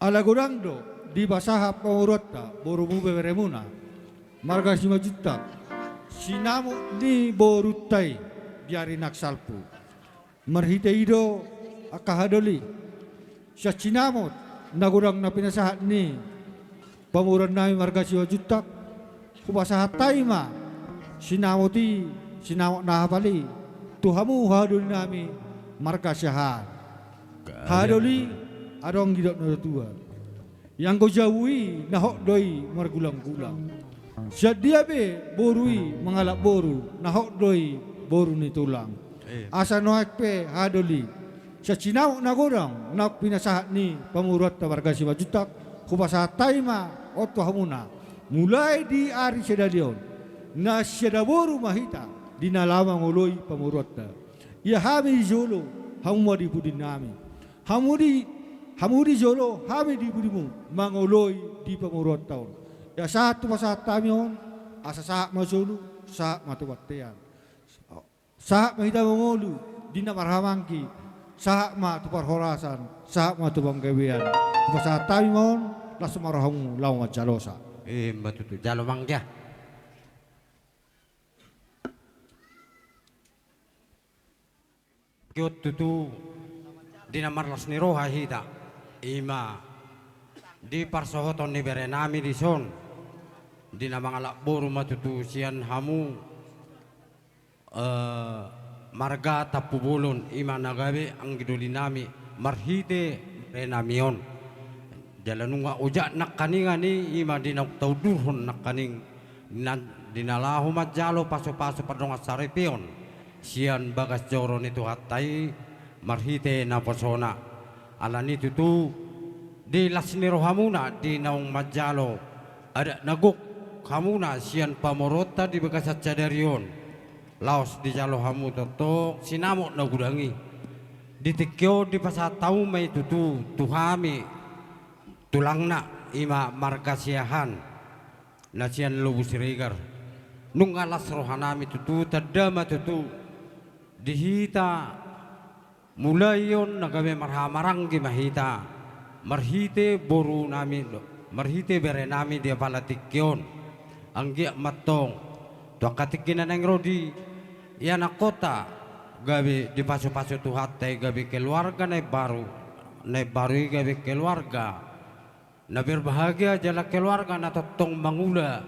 Alagurando di basaha pangurota borumu beberemuna marga simajuta sinamu ni borutai biari naksalpu marhite ido akahadoli sa sinamot nagurang na pinasahat ni pamuran nami marga simajuta kubasaha taima sinamoti sinamot nahapali tuhamu hadoli nami marga syahat hadoli adong gidok na tua yang kau jauhi nahok doi margulang-gulang siat dia be borui mengalap boru nahok doi boru ni tulang asa noak pe hadoli siat sinau nagorang nak pinasahat ni pamurat tawarga si majutak kupasa taima oto hamuna mulai di ari sedadion na siada boru mahita dinalama ngoloi pamurat ya hami jolo hamudi budin nami hamudi jolo hami di budimu mangoloi di pangurot tahun ya satu masa tamion asa sahak masulu sahak matubaktean sahak mahita mangolu dina marhamangki sahak ma tupar horasan sahak ma tubang gawean masa tamion lasu marhamu lawan jalosa matutu jalo mangja kyot tutu dina marlas ni roha hita ima di parsohoton ni berenami di son dina mangalak boru matutu sian hamu marga tapu bulun ima nagabe ang gidulinami marhite renamion jalanunga ujak nak kaninga ni ima dina taudurhon nak kaning dinalahu majalo paso-paso padonga saripion sian bagas joron itu hatai marhite na persona alani tutu di lasni rohamuna di naung majalo ada naguk hamuna sian pamorota di bekas cadarion laos di jalo hamu toto sinamok nagudangi di tikyo di pasatau mai tutu tuhami tulangna ima markasiahan nasian lubu sirigar nung alas rohanami tutu tadama tutu dihita mulai yon nagabe marhamaranggi mahita marhite boru nami marhite bere nami dia palatikyon anggi matong to katikinan ang rodi yana kota gabe di paso-paso tuhatte gabe keluarga na baru gabe keluarga na berbahagia jala keluarga na totong mangula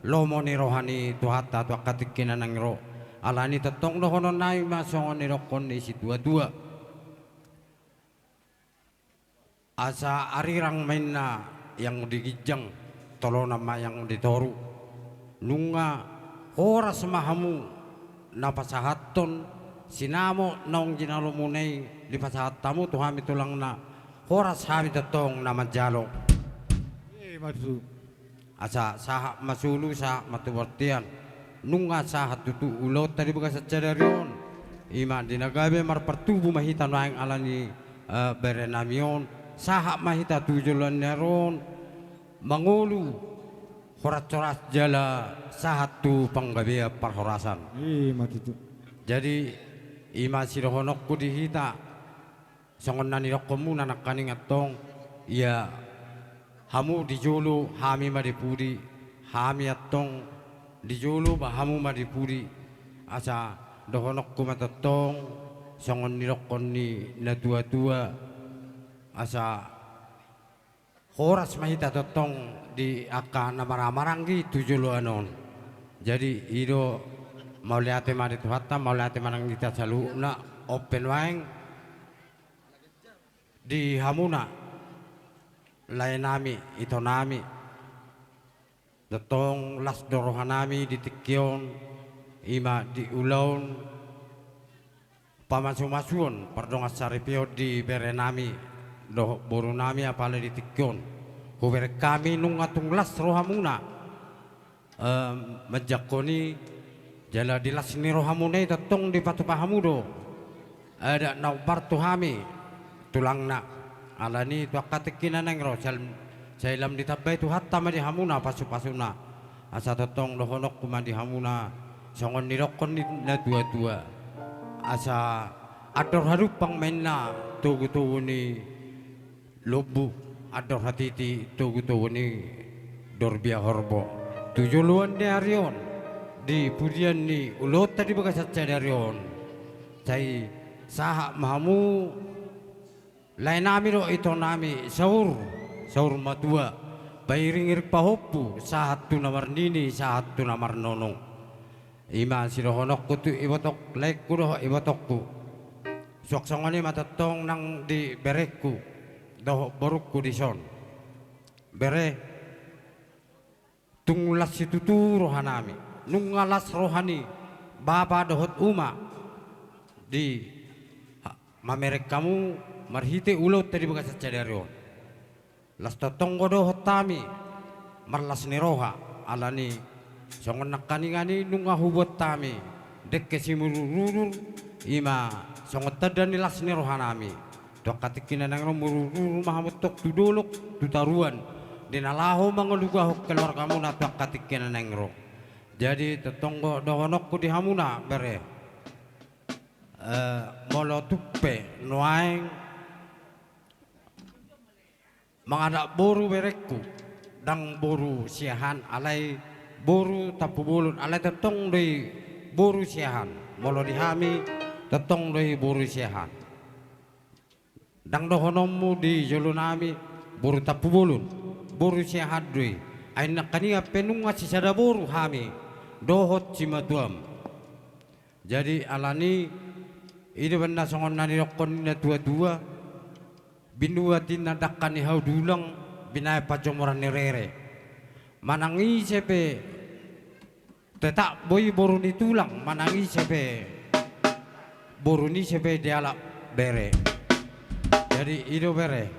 lomo ni rohani tuhatta to katikinan ang ro alani totong lohonon nai masongon ni rokon isi dua-dua asa arirang main na yang digijang tolo nama yang ditoru nunga oras mahamu napasahaton sinamo naong jinalomunay di pasahatamu tuhami tulang na oras hami tatong naman jalo asa sahak masulu sahak matuwartian nunga sahat tutu ulot tadi bekas cadarion ima dinagabe marpertubu mahita noang alani berenamion sahak mahita tujulan neron mangulu horat-horat jala sahat tu panggabea parhorasan jadi ima sirohonokku dihita songon nani rokkomu nanak kaning atong ya hamu dijulu hami madipudi hami atong dijulu bahamu madipudi asa dohonokku matatong songon nirokkon ni na tua-tua asa horas mahita totong di aka namaramaranggi tujulo anon jadi ido mau liate mari tuhatta mau liate manang kita salu na open waeng di hamuna lain nami ito nami totong las dorohanami di tikyon ima di ulaun pamasu-masuon pardonga saripio di berenami doh boru nami apale di tikyon kuber kami nung atung las rohamuna majakoni jala di las ni rohamuna tatong di patu pahamudo ada naubar tuhami tulangna alani tu akatikinan nang ro sailam ditabay tu hatta ma di hamuna pasu-pasuna asa tatong lohonok kuma di hamuna songon nirokon na dua-dua asa ador harupang main na tugu-tugu ni lobu ador hati ti tugu ni dorbia horbo tujuluan ni arion di pudian ni ulot tadi bagasat saya arion cai sahak mahamu lain nami ro ito nami saur matua bairing pahopu sahat tu namar nini sahat tu namar nonong ima sirohonok ku tu ibotok lek ku doh ibotokku sok songani matatong nang di berekku doh borukku di son bere tunglas itu tu rohanami nungalas rohani bapa dohot uma di mamerek kamu marhite ulot tadi bekas cadarion las totong godo hotami marlas ni roha alani songon nakani ngani nunga hubot tami dek kesimururur ima songot tadani las ni roha nami dok katikina nang mururur mahamut tok tuduluk tutaruan dinalaho mangeluga hok keluar kamu na dok katikina nang ro jadi tetonggo dohonokku di hamuna bere molo tuppe noaeng mengadak boru berekku dang boru siahan alai boru tapu bulun alai tetong doi boru siahan molo dihami tetong doi boru siahan dang dohonomu di jolunami boru tapu bulun boru siahan doi aina kania penunga sisada boru hami dohot cimatuam jadi alani ini benda songon nani rokon na dua binuatin nadakan ni hau dulang binaya pajomoran ni rere manangi sepe tetak boy boru ni tulang manangi sepe boru ni sepe dialak bere jadi ido bere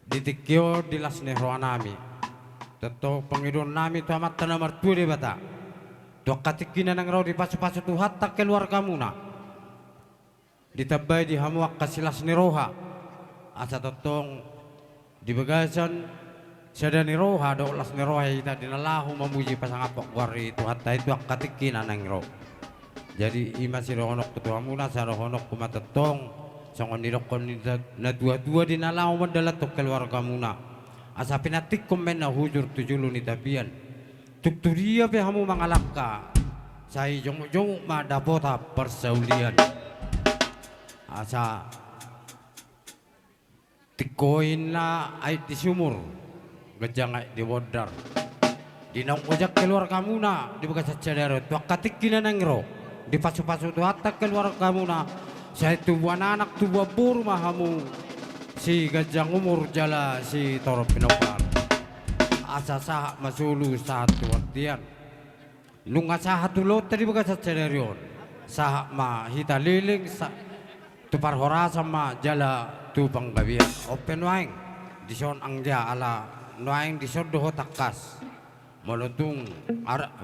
ditikyo dilas ni roanami teto pengidon nami tu amat tanah mertua di bata tu katikina nang rau di pasu-pasu tu hatta keluar kamu na ditabai di hamuak kasilas ni roha asa totong di bagasan sada ni roha do las ni roha ita dinalahu memuji pasangapok wari itu hatta itu katikina nang ro jadi ima sirohonok ketuamuna sarohonok kumatetong songon dirokon na dua-dua dinalahu mendalat to keluar kamuna asa pinatik komen na hujur tujulu ni tabian tukturia pe hamu mangalaka sai jong ma dapota persaulian asa tikoin na ay di sumur gajang ay di wodar di nang ojak keluar kamu na di bekas cadaro tuak katik kina nangro di pasu-pasu tu hatta keluar kamu na saya tubuh anak tubuh bur mahamu si gajang umur jala si toro pinopal asa sah masulu satu artian lunga satu lot tadi bekas cadarion sah ma hita liling tu parhora sama jala tu panggabian open waing dison angja ala noaing dison doho takas molotung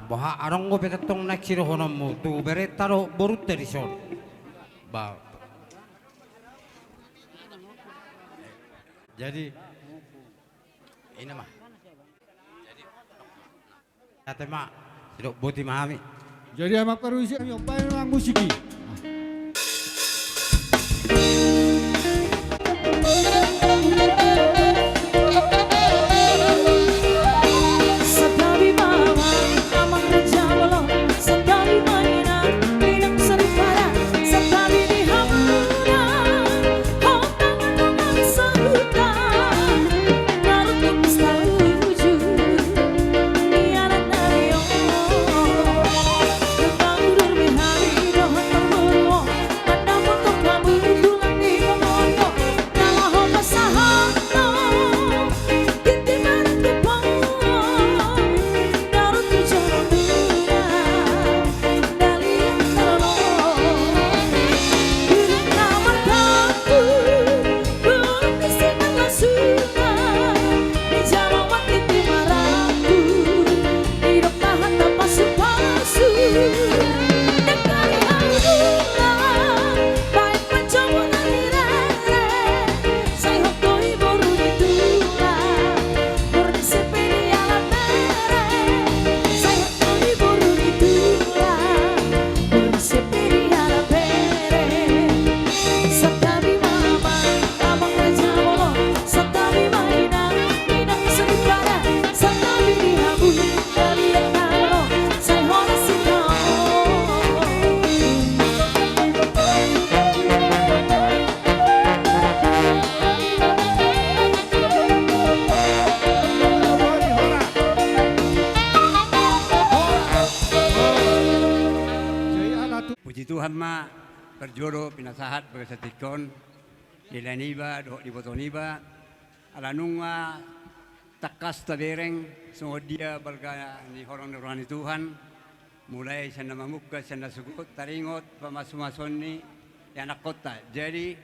baha arong go petetong naik siro honomu tu beretaro borut dison ba jadi ini mah jadi kata mak tidak boti mahami jadi amak perwisi kami ompain orang musiki Hari berjodoh pinasahat bagasatikon nilaniba do di botoniba alanunga takas tabereng semua dia bergaya ni horong rohani Tuhan mulai sana mamuka sana sugut taringot pamasu-masun ni anak kota jadi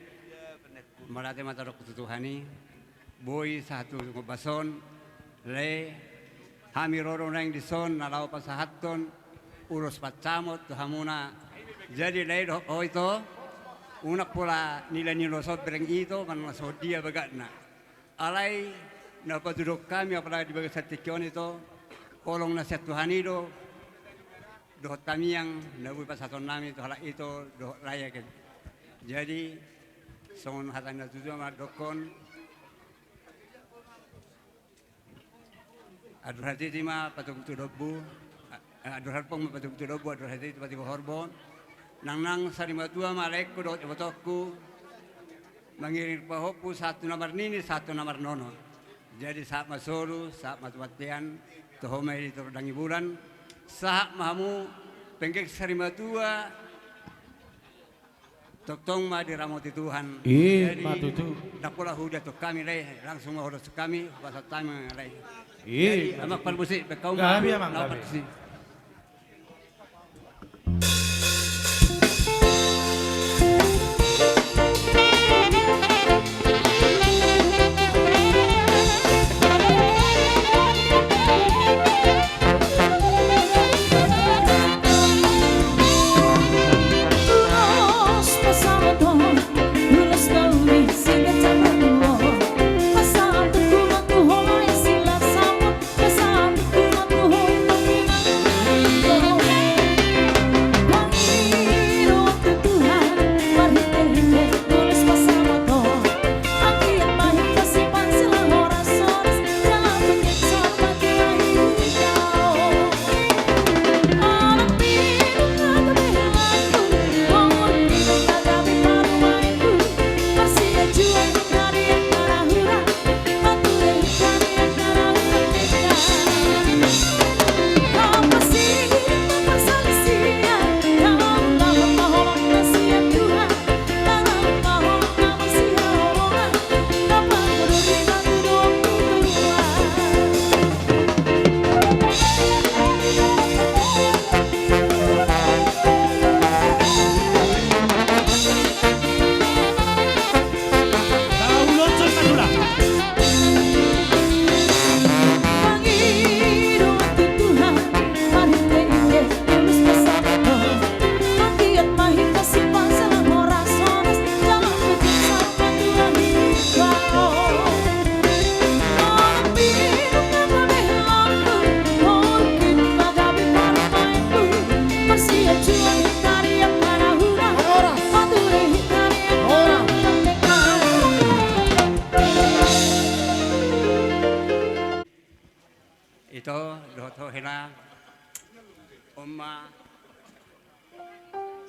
malate mata rok Tuhani boy satu ngobason le hami roro nang dison nalau pasahaton urus pacamot hamuna jadi le itu unak pula nilai sot bereng itu kan masuk dia bagatna alai na padudok kami apalagi di bagas satikon itu kolong nasihat Tuhan itu doh kami yang nabu pasaton nami itu halak itu doh layak jadi songon hatan tujuh sama dokon adur hati tima patung tu dobu adur harpong patung tu dobu adur hati pati horbo nang sari matua malek ko dot botokku mengirim pahopu satu nomor nini satu nomor nono jadi saat masuru saat matuatian tohomai itu dangi bulan saat mahamu penggek sari matua Toktong ma diramoti Tuhan. Jadi matutu. Dapola huda to kami leh langsung mau hodos kami pasal time leh. Amak perbusi bekau kami amang kami.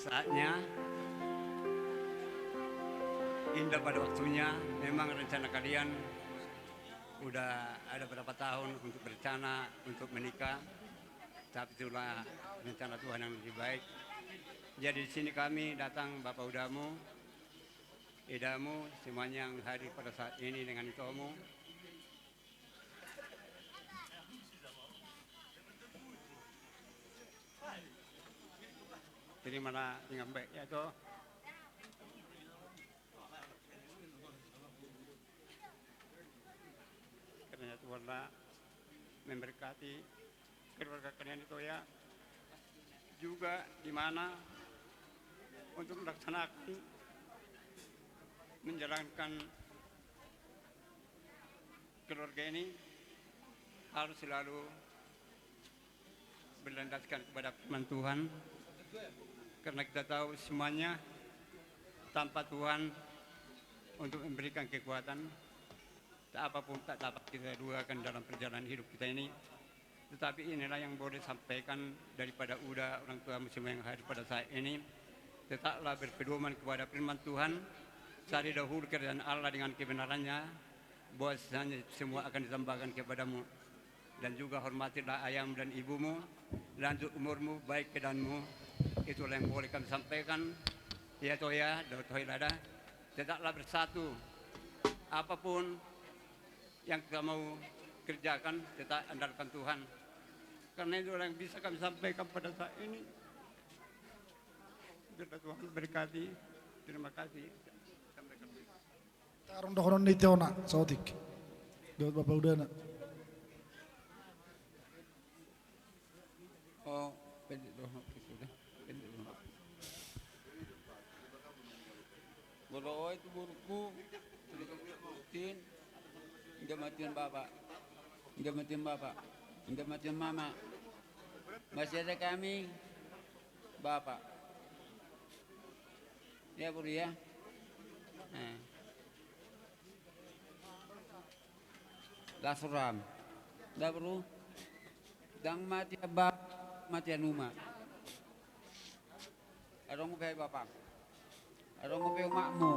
Saatnya indah pada waktunya memang rencana kalian udah ada berapa tahun untuk berencana untuk menikah tapi itulah rencana Tuhan yang lebih baik jadi di sini kami datang Bapak Udamu Idamu semuanya yang hadir pada saat ini dengan itomu jadi mana tinggal baik ya toh. Karena Tuhanlah memberkati keluarga kalian itu ya. Juga di mana untuk melaksanakan menjalankan keluarga ini harus selalu berlandaskan kepada firman Tuhan. Karena kita tahu semuanya tanpa Tuhan untuk memberikan kekuatan tak apapun tak dapat kita duakan dalam perjalanan hidup kita ini tetapi inilah yang boleh sampaikan daripada orang tua semua yang hadir pada saat ini tetaplah berpedoman kepada firman Tuhan cari dahulu kerajaan Allah dengan kebenarannya bahwasanya semua akan ditambahkan kepadamu dan juga hormatilah ayahmu dan ibumu lanjut umurmu baik keadaanmu itulah yang boleh kami sampaikan ya toya, toya lada, tetaplah bersatu. Apapun yang kita mau kerjakan, tetap andalkan Tuhan. Karena itu yang bisa kami sampaikan pada saat ini. Biarlah Tuhan berkati. Terima kasih. Sampai ketemu. Tarong dokonon ni Teona, Sautik. Gawat Bapak Udana. Oh, pendek doang sudah. Pendek doang. Bolo itu burukku. Sudah kemudian hingga matian bapak, hingga matian bapak, hingga matian mama. Masih ada kami, bapak. Ya bro ya. Lasuram, dah bro. Dang mati bab, mati anuma. Adong upai bapak, adong upai umakmu.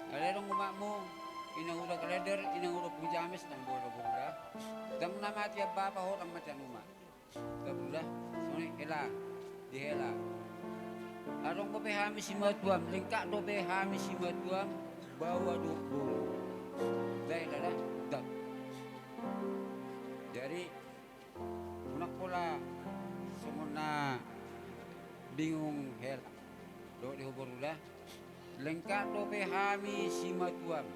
Ada dong umakmu, inang udah keleder, inang udah pujamis, nang bodoh. Dang mati bapak orang mati anuma. Dah bro dah, soni hela, dihela. Arong ko behami si matuam, lengkak do behami si matuam, bawa dukung. Dahil ada, dak. Jadi, unak pula semua bingung hel. Do dihubur ulah, lengkak do behami si matuam.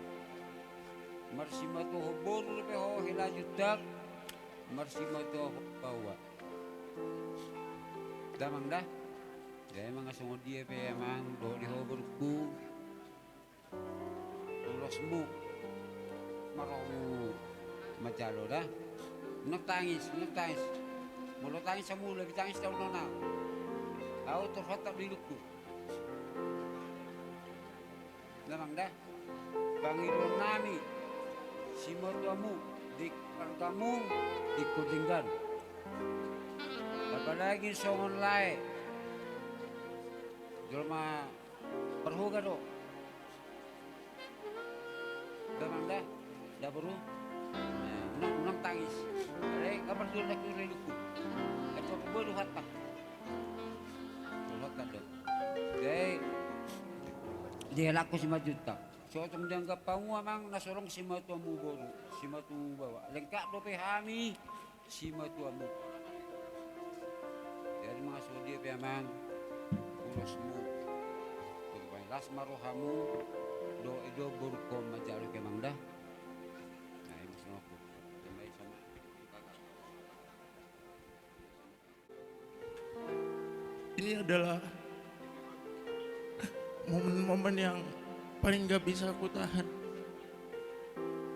Marsi matu hubur beho hela jutak, marsi matu bawa. Damang dah. Ya emang asal dia pe emang do di hoberku lolosmu marau macalo dah nak tangis mulu tangis semua lebih tangis tahun nona kau terhadap hidupku namang dah bangidon nami si mertuamu di kamu di Kudinggan apalagi songon lain Jelma perhuga do. Damang dah baru. Unang tangis. Ada kapan dulu nak reduku. Atau bodoh hatak. Hatak do. Dia laku 5 juta. So tung dianggap pangu amang nasolong si matuamu boru, si matu bawa. Lengkap do pehami si matuamu. Jadi masuk dia pe amang urusmu. Las maruhamu do burko majalo ke mangda. Nah, ini semua aku. Tambah sama kakak. Ini adalah momen-momen yang paling gak bisa aku tahan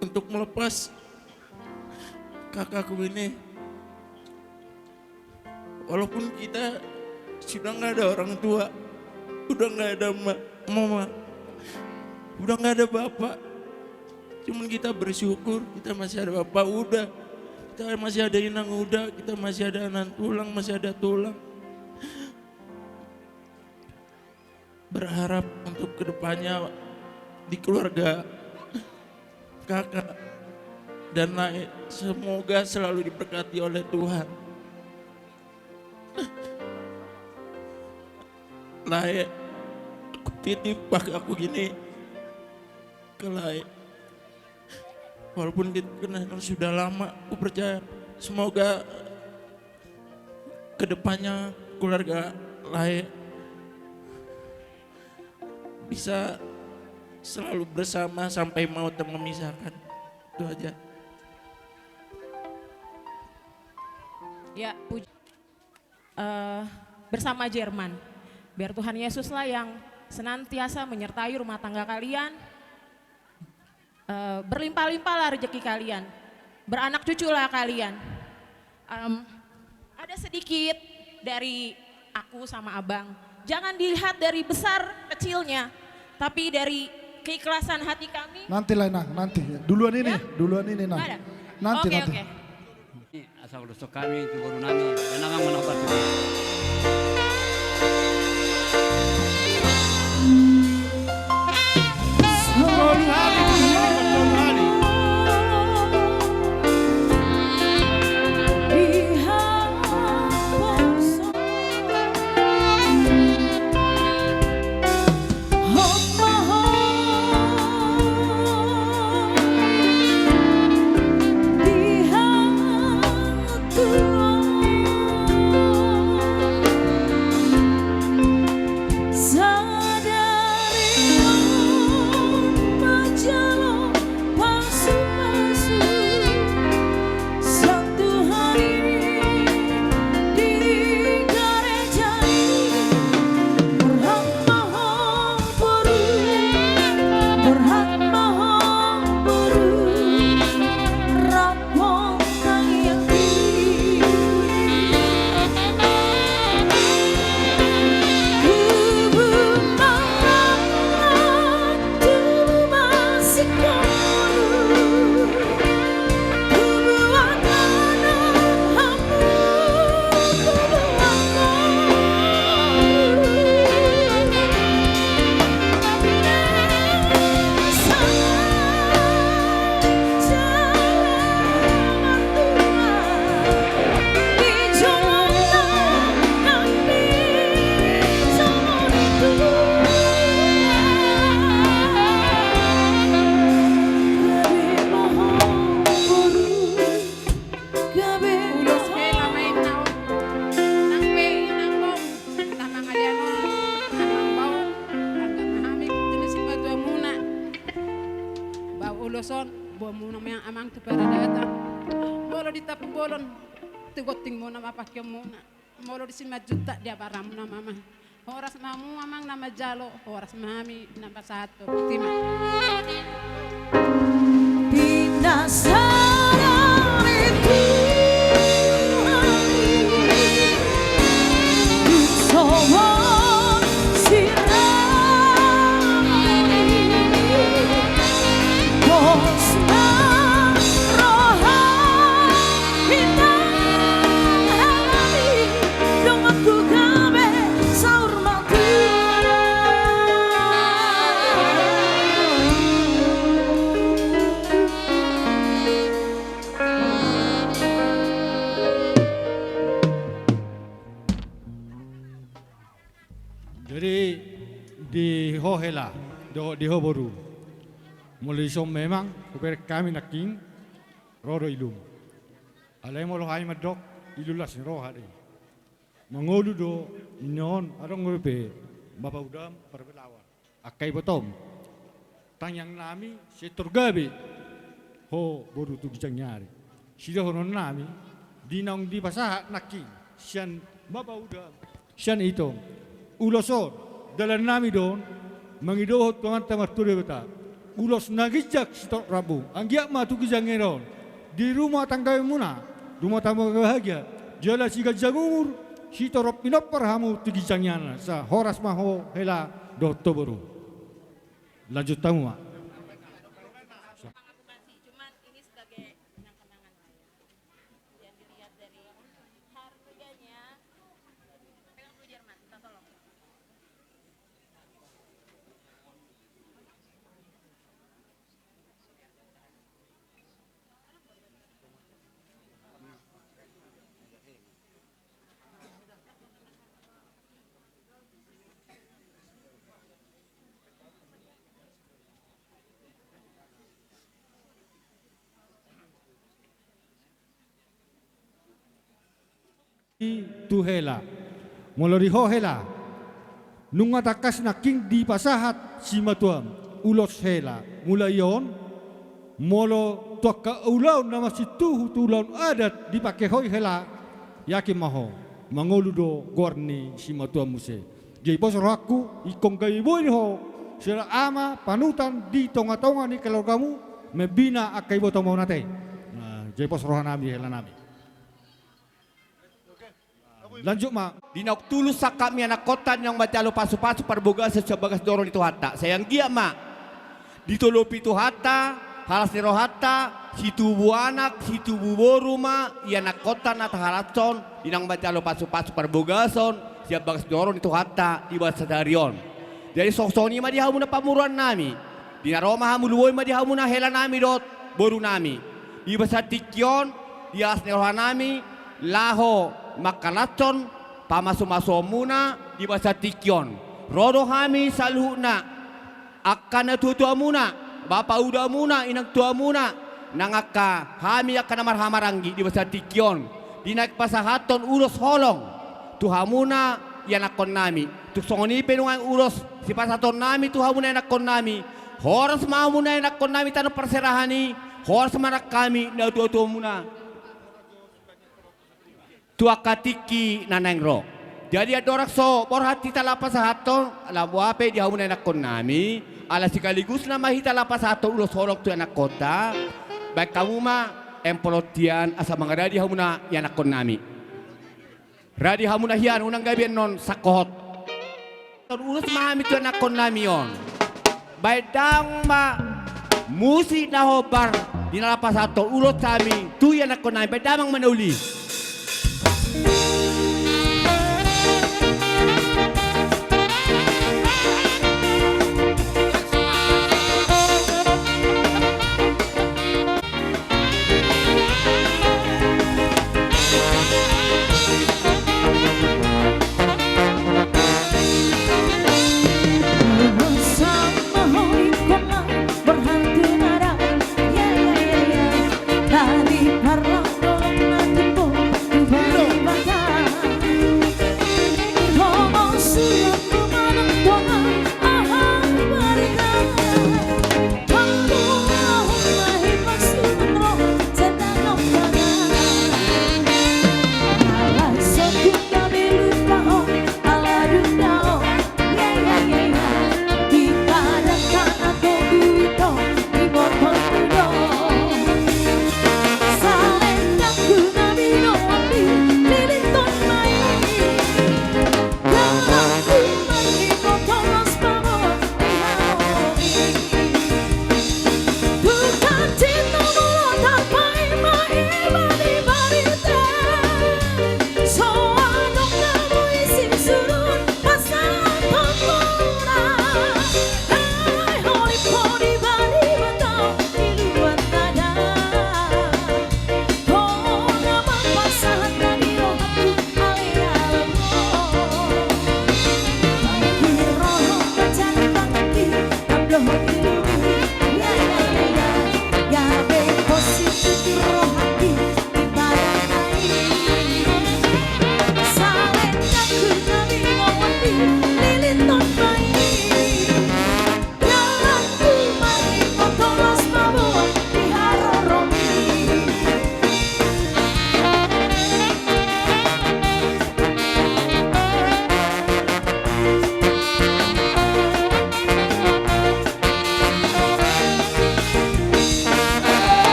untuk melepas kakakku ini. Walaupun kita sudah gak ada orang tua, udah gak ada mama, udah gak ada bapak, cuman kita bersyukur kita masih ada bapak udah, kita masih ada inang udah, kita masih ada anan tulang, masih ada tulang. Berharap untuk kedepannya di keluarga kakak dan lain semoga selalu diberkati oleh Tuhan. Lain aku titip aku gini ke Lain, walaupun dikenal sudah lama, aku percaya semoga kedepannya keluarga Lain bisa selalu bersama sampai maut yang memisahkan. Itu aja. Ya, bersama Jerman. Biar Tuhan Yesuslah yang senantiasa menyertai rumah tangga kalian. Berlimpah-limpahlah rezeki kalian. Beranak cuculah kalian. Ada sedikit dari aku sama abang. Jangan dilihat dari besar kecilnya, tapi dari keikhlasan hati kami. Nanti lah nah, nanti. Duluan ini, Ya? duluan ini nah. Ada? Nanti, Oke, nanti. oke. Ini asal udah kami itu baru nami, dan namang menampak itu. Tolu hali dihubungkan tolu hali. uloson, buat mo naman ang amang tu peradatan. Molo di tapu bolon, tugoting mo na mapakyo muna. Molo di si majuta dia baram na mama. Horas mamu amang nama jalo, horas mami nama satu. Tima. Penasaran itu sowan sirami bosna rohan hitam halami dong aku gabe saur mati. Jadi di Hohela, di Hoboru, mulai som memang kuper kami naking rodo ilum. Alai mo lohai madok ilulas ni roha deh. Mengolu do non adong ngope bapa udam perbelawan. Akai botom. Tanyang nami seturgabe ho boru tu gijang nyari. Sida honon nami dinong di pasaha naking sian bapa udam sian itong uloson dalam nami don mengidohot tuan tamar ture beta ulos nagijak sitok rabu anggiak ma tu gijangeron di rumah tangga muna rumah tangga bahagia jala siga jangur sitorop pinopar hamu tu gijangnyana sa horas maho hela do toboru lanjut tamu ma. Cuman ini sebagai kenang-kenangan lah ya. Yang dilihat dari harganya. Pegang dulu Jerman, kita tolong. Tu hela molori ho hela nunga takas na king di pasahat si matuam ulos hela mulai yon molo toka ulaun nama si tuhu tulaun adat dipakai hoi hela yakin maho mangoludo gorni si matuam muse jadi bos rohaku ikong kai boy ho sira ama panutan di tonga-tonga ni kalau kamu mebina akai boto mau nate nah jadi bos rohanami hela nami. Lanjut mak. Dinok tulus sa kami anak kota yang baca lo pasu-pasu parboga sebagas dorong itu hata. Sayang gia mak. Ditolopi itu hata, halas nero hata, situ bu anak, situ bu boru mak, ia anak kota nata halatson, inang baca lo pasu-pasu parbogason, sebagas dorong itu hata di bahasa darion. Jadi sok-soni mah dihamuna pamuruan nami. Di naroma hamu luwoy mah dihamuna hela nami dot boru nami. Di bahasa tikyon, di halas nero nami, laho makalacon pamaso-maso muna di bahasa tikyon rodo hami salhuna akan tua muna bapa udah muna inang tua muna nangaka hami akan amar hamaranggi di bahasa tikyon dinaik pasahaton ulos holong tuhamuna yanakon nami tuk songoni penungan ulos si pasahaton nami tuhamuna yanakon nami horas mahamuna yanakon nami tanah perserahani horas manak kami na tua muna tua katiki nanengro. Jadi ada orang so porhati talapas haton ala buape di hamun anak konami ala sekaligus nama hita lapas haton ulos holok tu anak kota baik kamu mah empolotian asa mangada di hamuna ya anak konami. Radi hamuna hian unang gabian non sakohot. Ulos mahami tu anak konami on. Baik dang ma musi na hobar di lapas haton ulos kami tu ya anak konami baik damang menauli. Berhenti marah, ya ya ya ya. Tadi parla nanti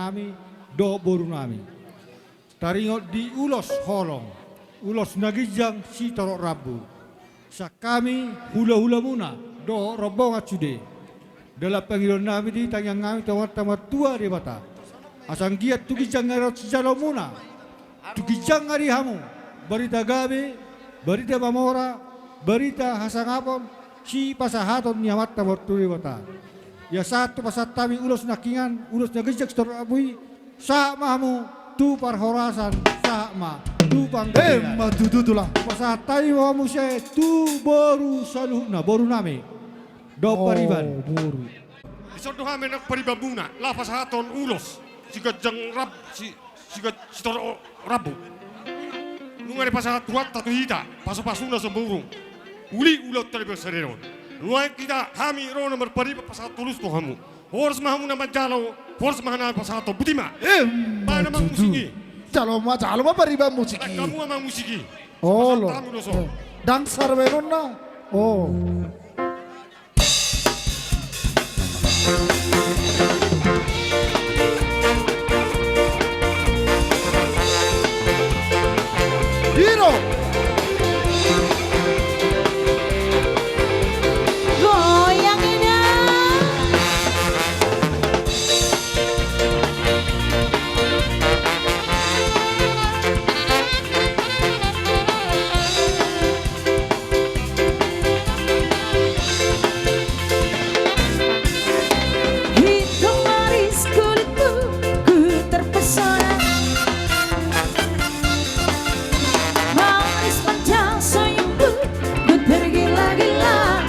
nami do boru nami. Taringot di ulos holong, ulos nagijang si torok rabu. Sakami hula-hula muna do robong acude. Dalam panggilan nami di tanyang kami tamat tua di bata. Asang giat tukijang ngarot si Jalomuna. Tukijang ngari hamu. Berita gabe, berita bamora, berita hasangapon, si pasahaton niamat taborturi wata. Ya satu pasat tami ulos nakingan, ulos nagejak stor abui, sa mahamu tu parhorasan, sa ma tu panggilan. Madudu lah. Pasat tami wamu se tu boru saluhna, boru name. Do pariban. Boru. Isodo hame nak paribabuna, lapas haton ulos, siga jang rab, siga sitor rabu. Nungare pasahat tuat tatu hita, pasu-pasuna semburung. Uli ulat tali bersereron. Nuai kita hami rona berpariba pasahat tulus to hamu. Hors mahamu nama jalo, hors mahana pasahat to butima. Mana mang musiki? Jalo ma pariba musiki. Kamu amang musiki. Oh lo. Tamu doso. Dangsar menon na. Oh. Hero. Goyang indah. Hitung manis kulitmu, ku terpesona. Manis panjang senyummu, ku tergila-gila.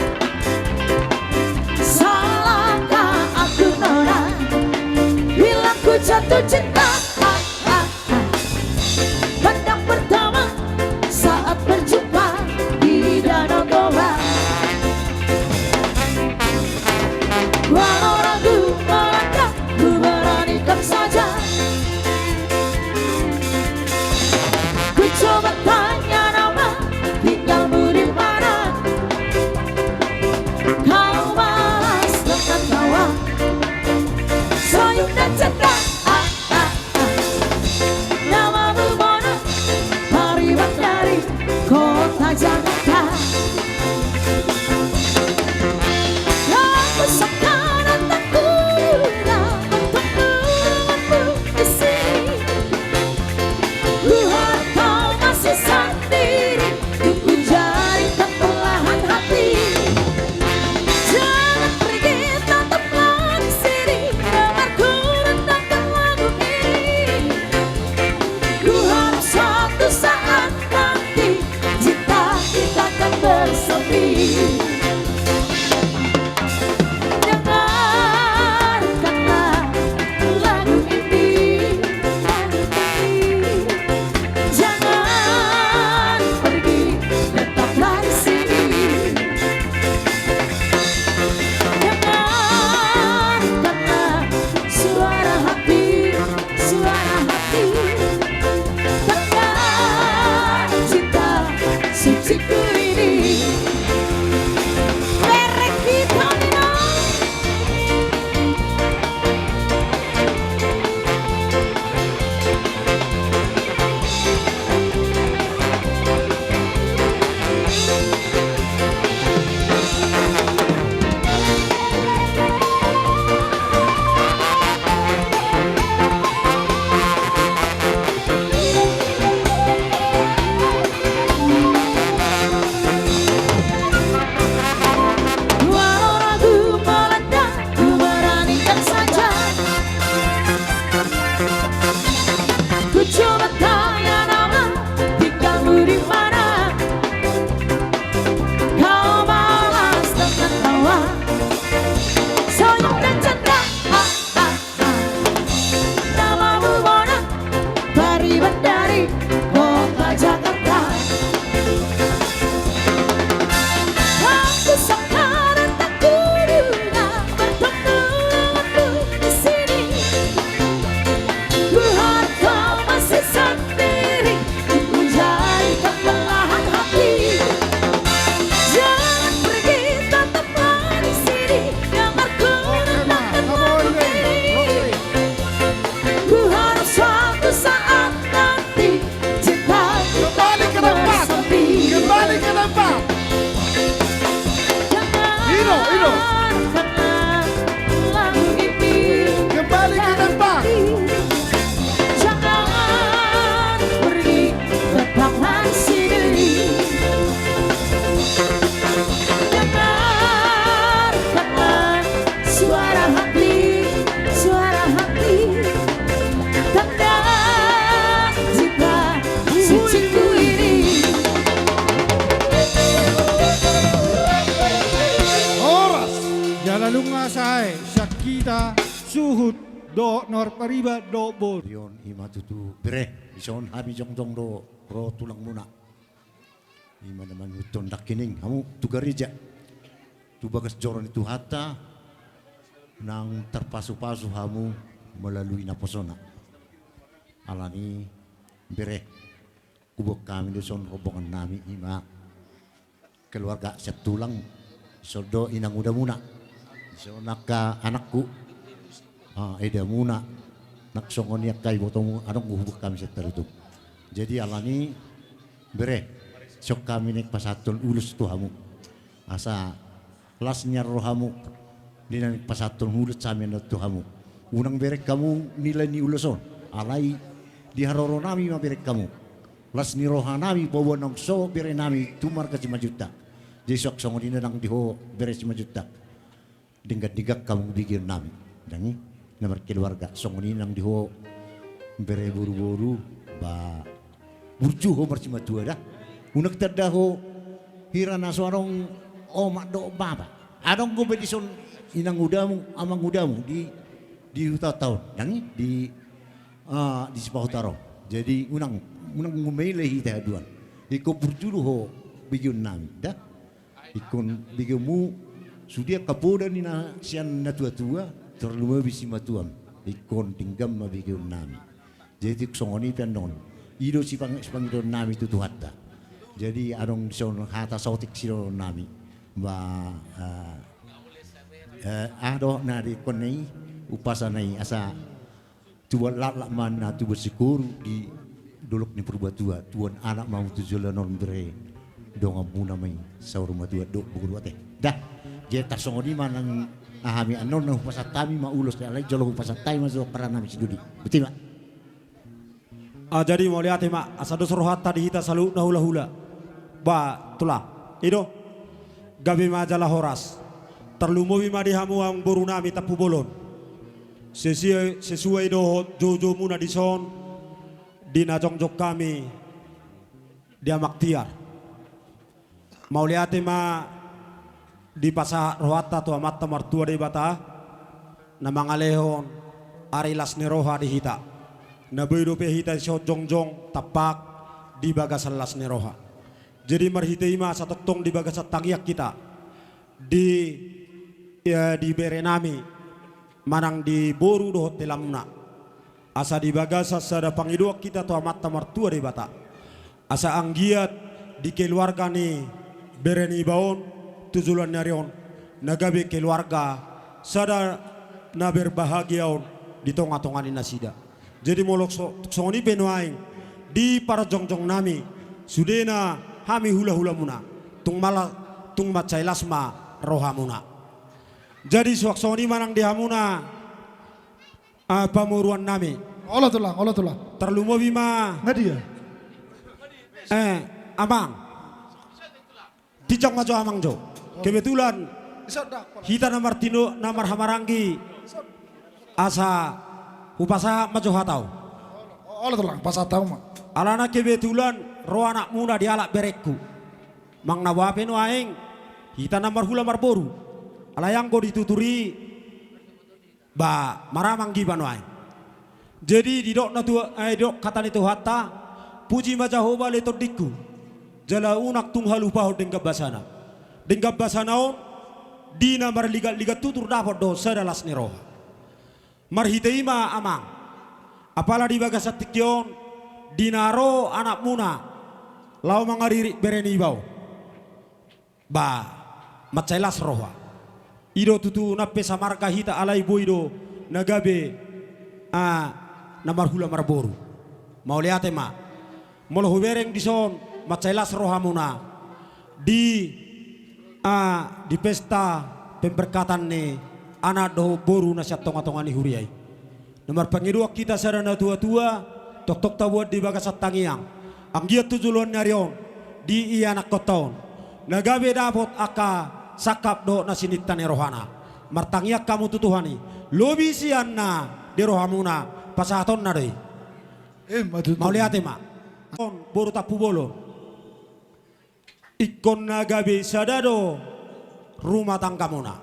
Salahkah aku nona, bila ku jatuh cinta? Pandang pertama saat berjumpa di Danau Toba. Walau ragu melangkah, ku beranikan saja. Ku coba tanya nama, tinggalmu di mana? Kau balas dengan tawa, senyum dan cinta. do nor pariba do bor. Rion ima tutu bere ison habi jongdong do ro tulang muna. Ima naman uton dakining kamu tu gereja. Tu bagas joron itu hata nang terpasu-pasu kamu melalui naposona. Alani bere kubok kami doson rombongan nami ima keluarga setulang sodo inang uda muna. So naka anakku eda muna nak songonia kai botomu anong uhubuk kami seterutu. Jadi alani bere sok kami nek pasaton ulus tuhamu asa lasnya rohamu dinan pasaton ulus sami no tuhamu unang bere kamu nilai ni uluson alai di haroro nami ma bere kamu las ni roha nami bawa nong so bere nami tumar ke 5 juta jadi sok songodina nang diho bere 5 juta dinggat kamu bikin nami dangi nomor keluarga songodina nang diho bere buru-buru ba burju ho marcima tua dah unak terdaho hirana suarong omak do baba adong go bedison inang udamu amang udamu di huta tahun dangi di Sipahutaro jadi unang ngumele hita aduan iko burjulu ho bigyun nami dah ikon bigyomu sudia kapoda ni na sian na tua terlalu bisi matuam ikon tinggam ma bigyun nami jadi songoni penon ido sipang do nami tu hatta jadi adong son hata sautik siro nami ba ado na di konei upasanai asa tuan lak mana tu bersyukur di dolok ni perbuatua tuan anak mau tujuan non bere dong abuna mai saur matua dok buku teh dah je tarsongoni manang ahami anon na upasatami ma ulos alai jolo upasatai ma para nami sidudi betul mak jadi mau lihat mak asado suruhata di hita salu na hula ba tula ido gabi majalah horas terlumuwi ma dihamu ang borunami tapu bolon sesuai do jojo muna di son di najongjok kami dia maktiar mau lihat ma di pasah rohata tu amat martua di bata na mangalehon arilas ni roha di hita na bedo pe hita so jongjong tapak di bagasan las ni roha jadi marhite ima satotong di bagasan tangyak kita di berenami manang di boru do telamna asa di bagasa sada pangiduak kita tu amat martua di bata asa anggiat di keluarga ni bereni baon tujulan nyarion nagabe keluarga sada na berbahagiaon di tonga-tonga ni nasida jadi molok songoni penuaing di para jongjong nami sudena hami hula-hula muna tung macai lasma rohamuna jadi suaksoni manang dihamuna pamuruan nami olah tulang terlalu bima nadia amang dicok majo amang jo kebetulan hita namar hamarangi asa upasa majo hatau olah tulang pas hatau mak alana kebetulan roh anak muda di alak berekku mang nawapen waeng hita namar hula marboru alayang ko dituturi ba maramang giban waeng jadi di dok na tua dok kata itu hatta puji majahoba leto dikku jala unak tung halupaho dengkap basana on di namar liga tutur dapat do sadalas ni roh marhiteima amang apala di bagasat tikyon dinaro anak muna lau mangariri bereni bau ba macailas roha ido tutu nape samarga hita alai boido nagabe namar hula marboru mau lihat ma molo hubereng dison macailas roha muna di pesta pemberkatan ni anak do boru nasyat tonga-tonga ni huriai nomor pengiduak kita sarana tua-tua tok tabuat di bagasat tangiang ang giat tujuluan nyarion di anak koton nagabe dapot aka sakap do nasinitan rohana martangiak kamu tutuhani lobi sianna di rohamuna pasaton na doi mau lihat ma boru tapu bolo ikon nagabe sadado rumah tangga muna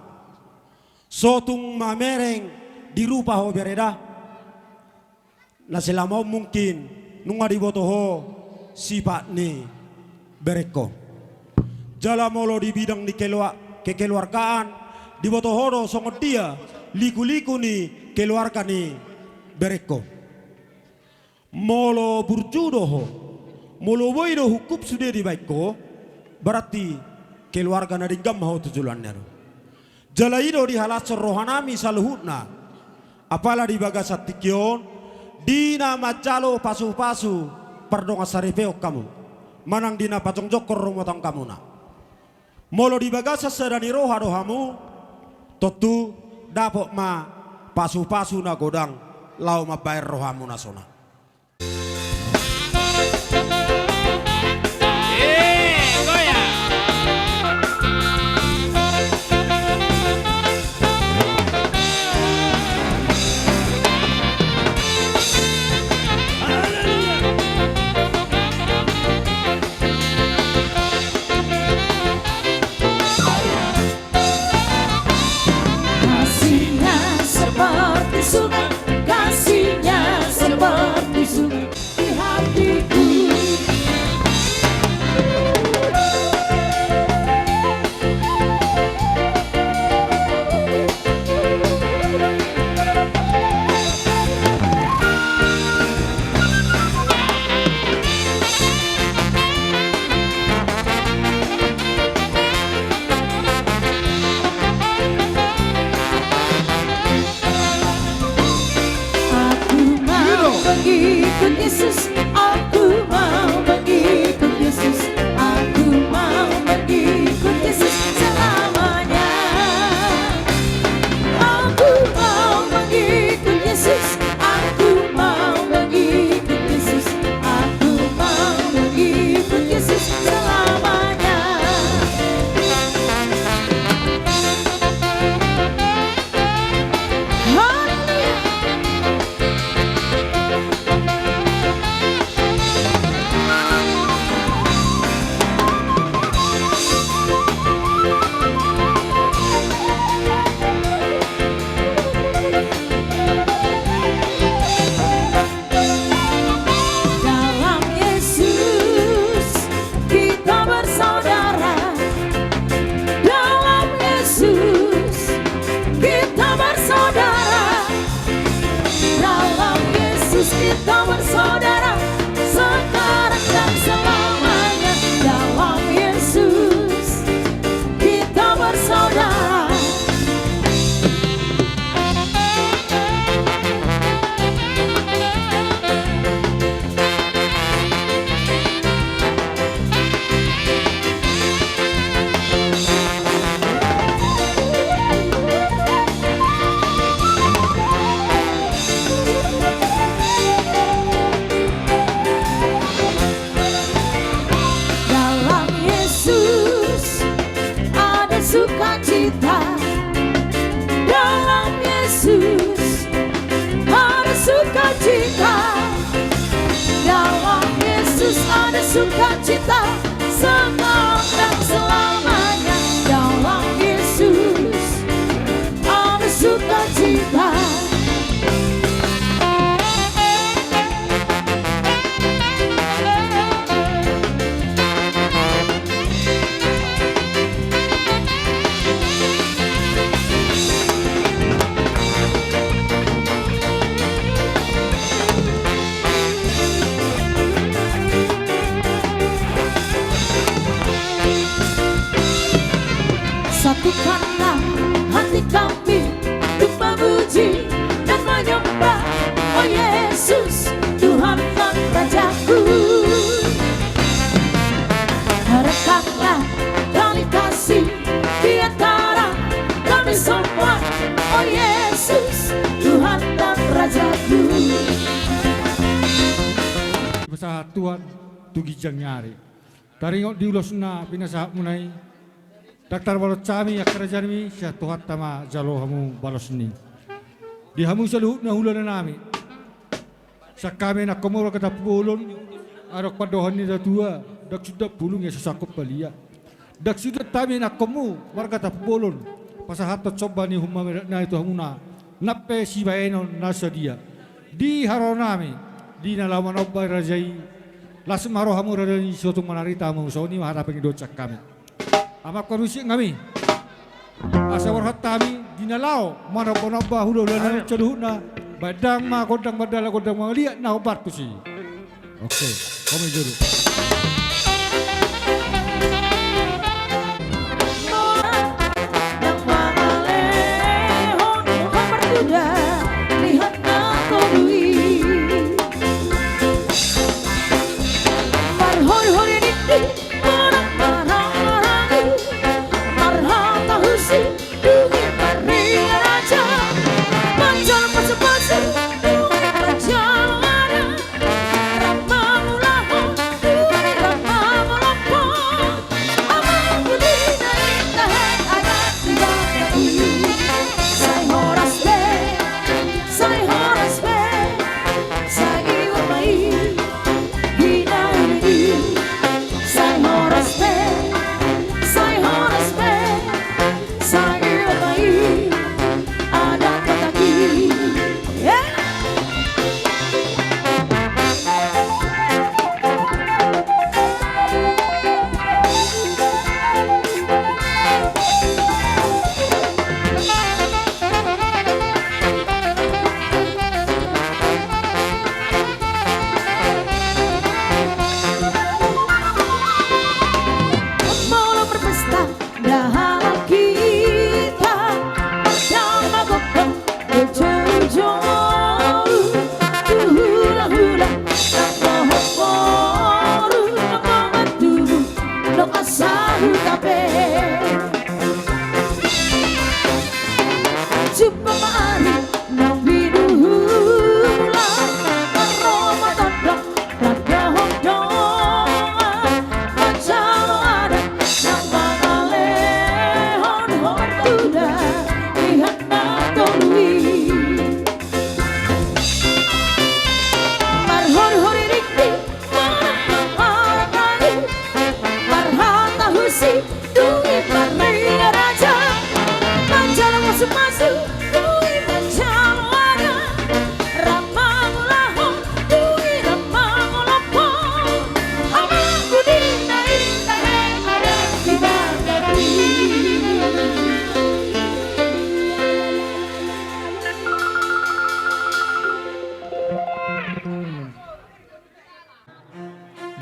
sotung mamereng di rupa ho bereda na selama mungkin nunga di botoho sifat ni bereko. Jala molo di bidang di kekeluargaan di botoho songot dia liku-liku ni keluarga ni bereko. Molo burjudoho molo boido hukup sudah di baiko berarti keluarga na dinggam mau tujulannya. Jala ido di halasor rohanami saluhutna apalah di bagasat tikion dina macalo pasu-pasu pardonga saripeo kamu manang dina pacong jokor rumotang kamu na molo di bagasa sedani roha dohamu totu dapok ma pasu-pasu na godang lau ma bayar rohamu na sona. Kasihnya seperti sungai, kasihnya seperti sungai di hatiku. Mengikut Yesus, aku mau mengikut Yesus, aku mau mengikut Yesus selamanya. Aku mau mengikut Yesus, aku mau mengikut Yesus, aku mau mengikut Yesus selamanya. Dalam Yesus kita bersaudara, dalam Yesus kita bersaudara, dalam Yesus kita bersaudara, sekarang dan selamanya. Dalam Yesus kita bersaudara. Dalam Yesus ada sukacita, dalam Yesus ada sukacita, dalam Yesus ada sukacita, sekarang dan selamanya. Dalam Yesus ada sukacita. Satukanlah hati kami untuk memuji dan menyembah, oh Yesus, Tuhan dan Rajaku. Rekatlah tali kasih di antara kami semua, oh Yesus, Tuhan dan Rajaku. Besar Tuhan tugi jang nyari. Taringok diulosna pinasa munai. Daktar balot cami ya kerajaan mi syah Tuhan tama jalo hamu balos ni. Di hamu selalu na hula na nami. Sa kami na komoro kata pulon arok padohan ni datua dak sudah pulung ya sesakop balia. Dak sudah tami na komu warga ta pulon pasahat coba ni humma na itu hamuna nappe si baeno nasa dia. di haronami di nalaman obbay rajai las marohamu radani suatu manarita mu soni maharapi docak kami amak korusi kami asa warhat kami di nalau mana konobba hulo dan celuhna badang ma kodang badala kodang ma liat na obat kusi oke kami juru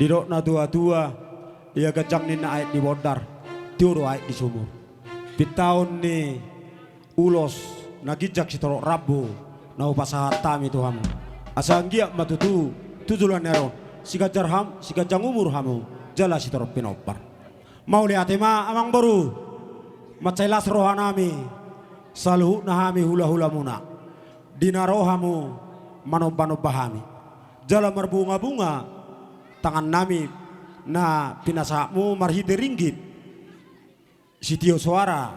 Didok na tua-tua, dia kejang ni na ayat di bodar, tiuro ayat di sumur. Pitahun ni ulos nagijak si torok rabu, na upasahat tami Tuhan. Asang giyak matutu, tujulan nero, si gajar si gajang umur hamu, jala si torok pinopar. Mau lihat ma amang baru, macailas rohanami, saluh nahami hula-hula muna. Dinarohamu manob-bahami, jala berbunga-bunga, tangan nami na pinasamu marhite ringgit sitio suara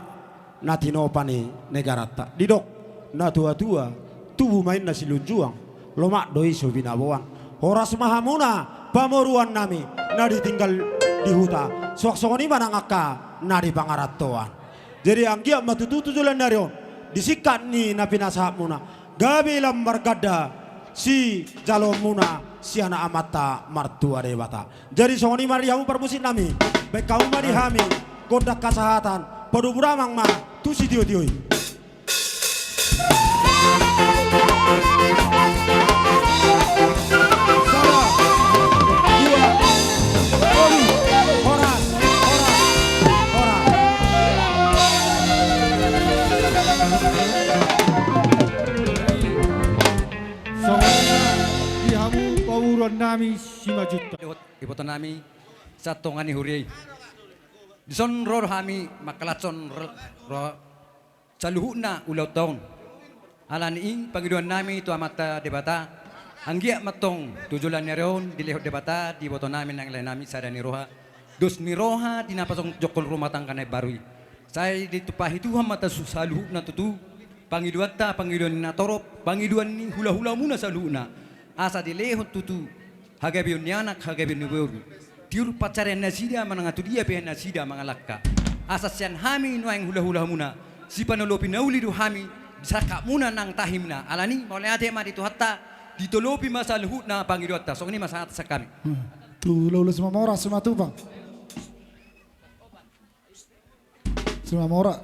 na tinopani negarata didok na tua-tua tubuh main na silunjuang lomak doi so binabuang horas mahamuna pamoruan nami na ditinggal di huta sok-sokoni manangaka na di pangaratoan jadi anggia matutu tujulan darion disikat ni na pinasahapmuna gabi lambar gada si jalon muna si anak amata martua dewata. Jadi songoni mariamu permusit nami, baik kaum marihami, kodak kesehatan, podo buramang ma, tu si tioi. Nami 5 juta. Iboto nami sa tongani huri. Dison ror hami makalatson ro saluhuna ulaw taon. Alaniing Panginoon nami tu amata debata. Anggia matong tujulan neron dilehot debata di boto namin ang lain nami sa ni roha. Dos ni roha dinapasong jokol rumatang kanay barui. Say ditupahi Tuhan mata saluhuna tutu. Panginoon ta Panginoon na torop. Panginoon ni hula-hula muna sa luhuna. Asa dilehot tutu hagabion nianak hagabion niweru tiur pacarian nasida manangatu dia pehen nasida mangalakka asa sian hami nuang hula-hula muna si panolopi nauli du hami bisaka muna nang tahimna alani mole ate mari tu hatta ditulupi masa luhut na Panginoon ta. So ini masahat sa kami. Tu lulus Simamora Simatupang. Simamora.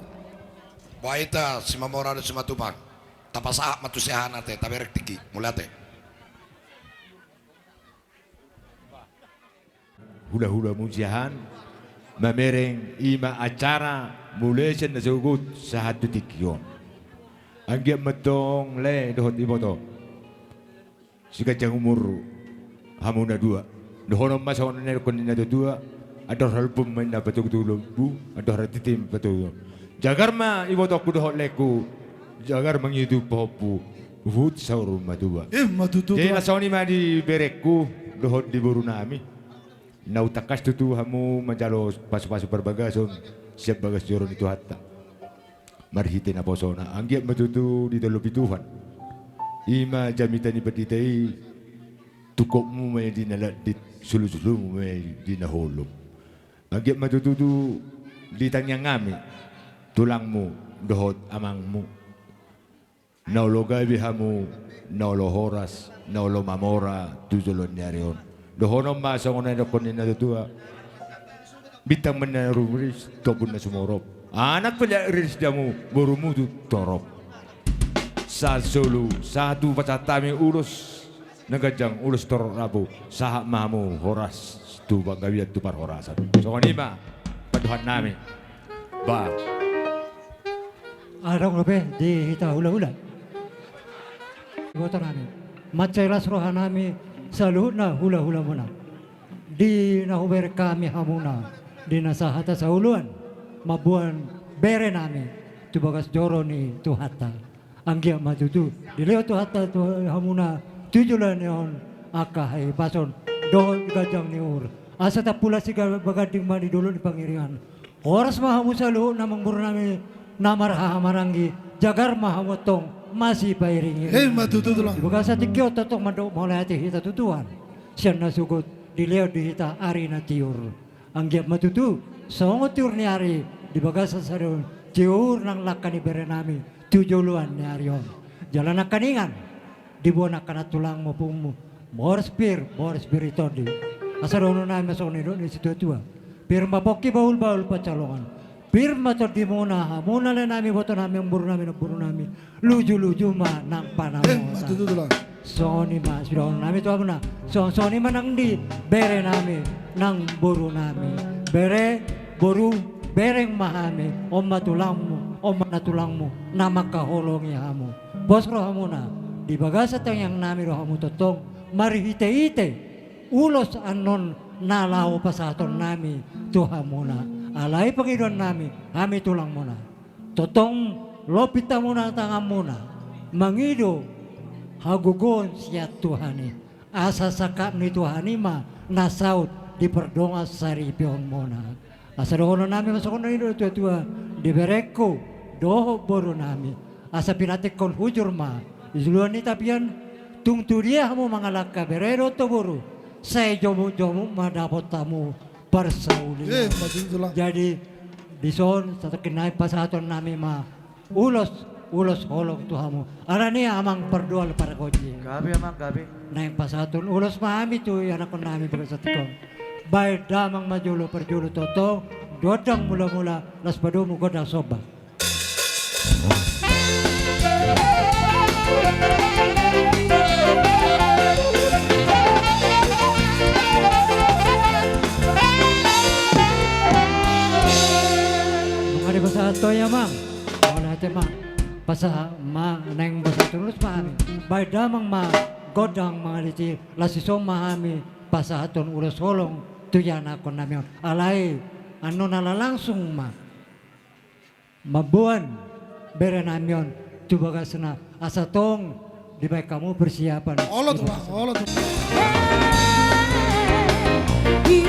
Waita Simamora dan Simatupang. Tapasa matusihan ate taberek tiki mulate. Hula-hula mujihan mamereng ima acara mulai na sugut sa hatu tikyon. Anggiap metong le dohot iboto. Sikajang umur hamuna dua. Dohono masa ona kon na dua. Ada halpum main dapat tulung bu. Ada ratitim betul. Jagar ma iboto ku dohot leku. Jagar menghidup popu. Wut saur madua. Matutu. Jadi asoni ma di berekku dohot di buru nami. Nau takas tutu hamu menjalo pasu-pasu perbagason siap bagas joron itu hatta. Marhite na posona anggiat matutu di dalam Tuhan. Ima jamitani petitai tukokmu may di naladit sulu-sulu may di nahulog. Anggiat matutu di tanyang ngami tulangmu dohot amangmu. Naulo gabi hamu naulo horas naulo mamora tujulon nyarion. Dohono masa ngona do konin na tua. Bitang menaruris topun na sumorop. Anak pala riris damu borumu tu torop. Sa solo satu pacatami urus nagajang urus torop rabu sahak mamu horas tu bagawiat tu par horasan. So kanima paduhan nami. Ba. Arong lebih di hita hula-hula. Goto nami. Macelas rohanami saluhna hula-hula muna. Di nahuber kami hamuna. Di nasahata sa uluan. Mabuan bere nami. Tubagas joro ni tuhata. Anggia matutu. Di leo tuhata tu hamuna. Tujulan yon akahay pason. Doon gajang ni ur. Asa tapula siga bagading mani dulu di pangiringan. Oras mahamu saluh namang buru nami. Namar hamaranggi. Jagar mahamotong. Masih pairingin. Matutu lang. Bagasa tikyo totong mandok mulai hati hita tutuan. Siya nasugot dileo di hita ari na tiur. Ang giap matutu songo tiur ni ari di bagasa sa doon tiur ng lakani bere nami tujuluan ni arion. Jalan na kaningan di buwan na kanatulang mo pong mo. More spiritual di. Asa doon na masok ni doon ni situ-tua. Pir mapoki baul-baul pacalongan. Pirma to di muna, muna na namin boto namin ang buru namin, luju-luju ma ng panahon. Soni ma, siron namin to na. Soni ma nang di, bere namin ng buru namin. Bere, buru, bereng mahami, o matulang mo, na makahulong mo. Bos roha muna, di bagasa tayang namin roha mo totong, marihite-ite, ulos anon nalaw pa sa aton namin, tuha muna. Alay Panginoon namin, kami tulang muna. Totong lopita muna ang tangan muna. Mangido, hagugon siya Tuhani. Asa sakap ni Tuhani ma, nasaut di perdongas sa ripion muna. Asa doon namin, masakon na ito tua di bereko, doho boro namin. Asa pinatik kon hujur ma, isuluan ni tapian, tungturia mo mga laka, berero to boro. Say jomo-jomo madapot tamu. Parsauli. Jadi di son sa kinay pasaton namin ulos holong tuhamo. Arani amang perdual para koji. Gabi amang gabi. Naing pasaton ulos mahami tu anak ko namin sa tikon. Bay damang majulo perjulo toto dodang mula-mula las padumo godang soba. Basa to ya mang, wala te mang, basa ma neng basa terus mahami, bay damang ma godang mga liti, lasisom mahami, basa aton ulos holong, tuyan ako namin, alay, ano nalalangsung ma, mabuan, bere namin, tubagas na, asatong, di ba kamu persiapan. Olot bang, olot. Di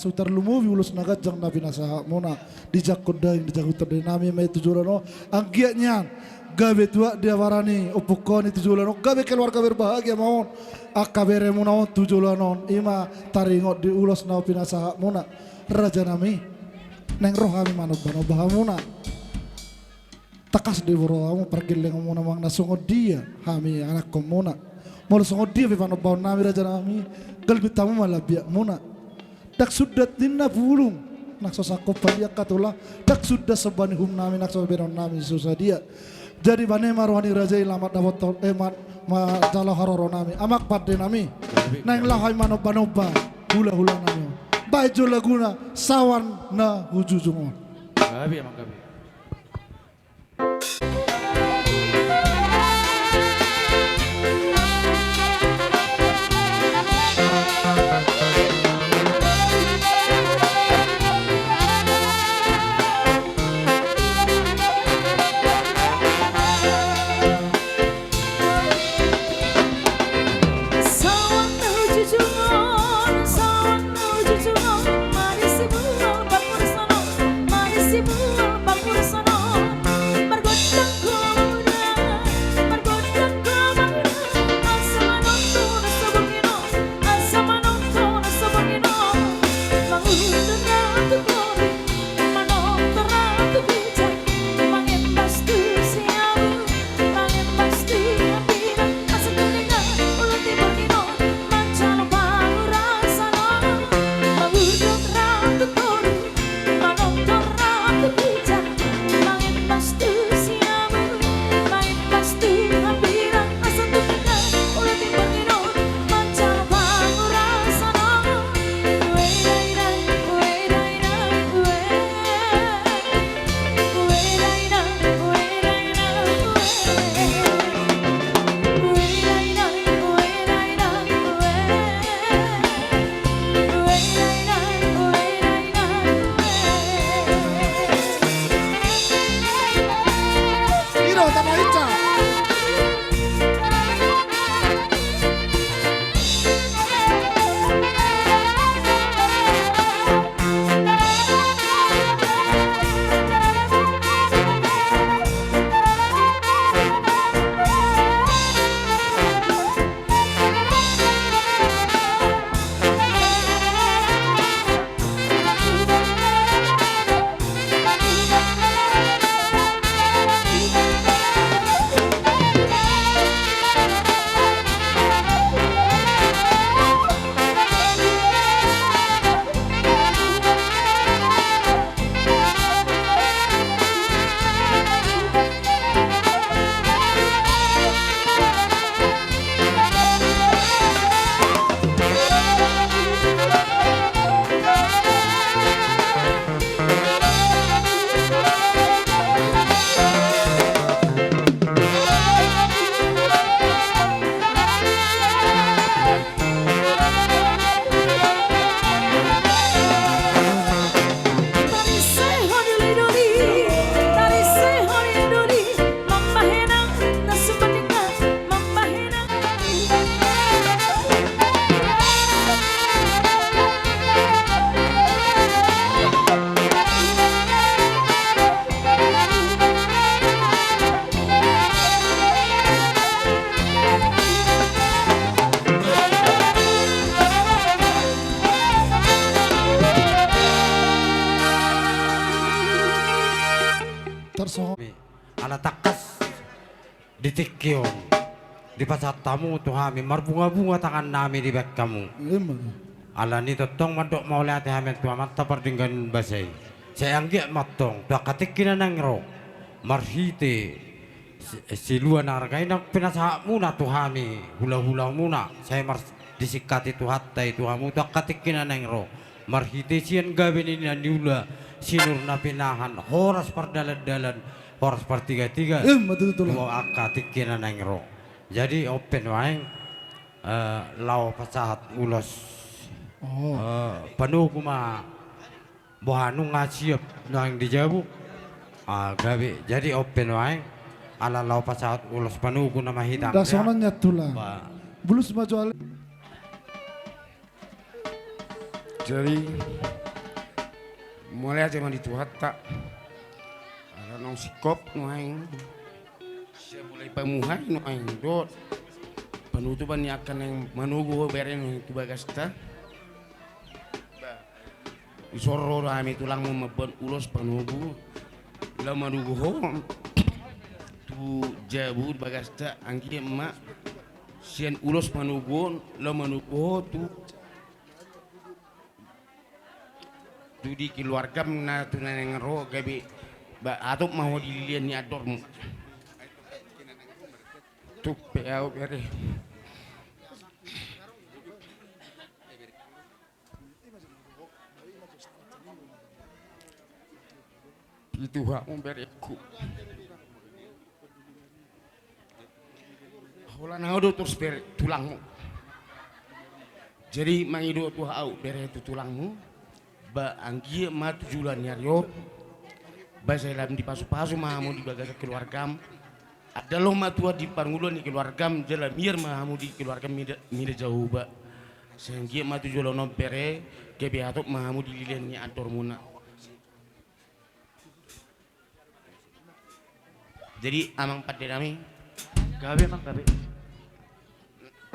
sutar lumuvi ulus nagajang na pinasa muna di jakodaing di jakutar di nami may tujulano ang giatnya gabe tua dia warani upukoni tujulano gabe keluarga berbahagia maun akabere muna tujulano ima taringot di ulos na pinasa muna raja nami neng rohami manubano bahamuna takas di boroamu pergiling muna mang nasungod dia hami anak komuna mau sungod dia vivano bau nami raja nami galbi tamu malabia muna dak sudah tinna bulung nak sosako padia katula dak sudah sebani hum nami nak soberon nami susah dia jadi bane marwani raja ilamat dawot emat ma jalo haroro nami amak padde nami nang lahai manoba hula nami baju laguna sawan na hujujungon gabi emang gabi Manis Tersongo. Ala takas ditikyon di pasat tamu tuh kami marbunga-bunga tangan nami di bek kamu. Ala ni totong madok mau lihat kami tuh amat tapar dengan basai. Saya anggiat matong tuh katikin nang ro marhite si luan argai nang pinasa muna tuh kami hula-hula muna saya disikati tuh hatta itu kamu tuh katikin nang ro marhite sian gaben ini niula sinur na pinahan horas perdalan-dalan horas per tiga-tiga betul. Dua akatikin nang ro jadi open waeng lau pasahat ulos penuh kuma bohanu ngasiap nang dijabu gawe jadi open waeng ala lau pasahat ulos penuh kuna mahitang Dasonanya tulang. Bulus maju jadi mulai aja mandi tuhat tak ada nong sikop nuaing saya mulai pamuhan nuaing dot penutupan ni akan yang menunggu beren itu bagas ta isoro rame tulang membuat ulos penubu lama menunggu hom tu jabu bagas ta angki emak sian ulos menunggu lama menunggu tu di keluarga na tunang ro gabi ba atau mau dililian ni ador tu peau bere itu hak bereku hola na do terus bere tulangmu jadi mangido tu hau bere itu tulangmu ba anggie ma tujulan nyaryo ba saya lam di pasu-pasu mahamu di bagas keluargam ada lo ma tua di pangulon di keluargam jala mir mahamu di keluargam mida jauh ba saya anggie ma tujulan no pere kebe atok mahamu di lilian ni ator muna jadi amang pada nami gabe mang gabe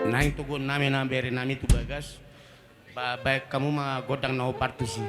nang tugon nami bere nami tu bagas baik kamu mah godang nau partusi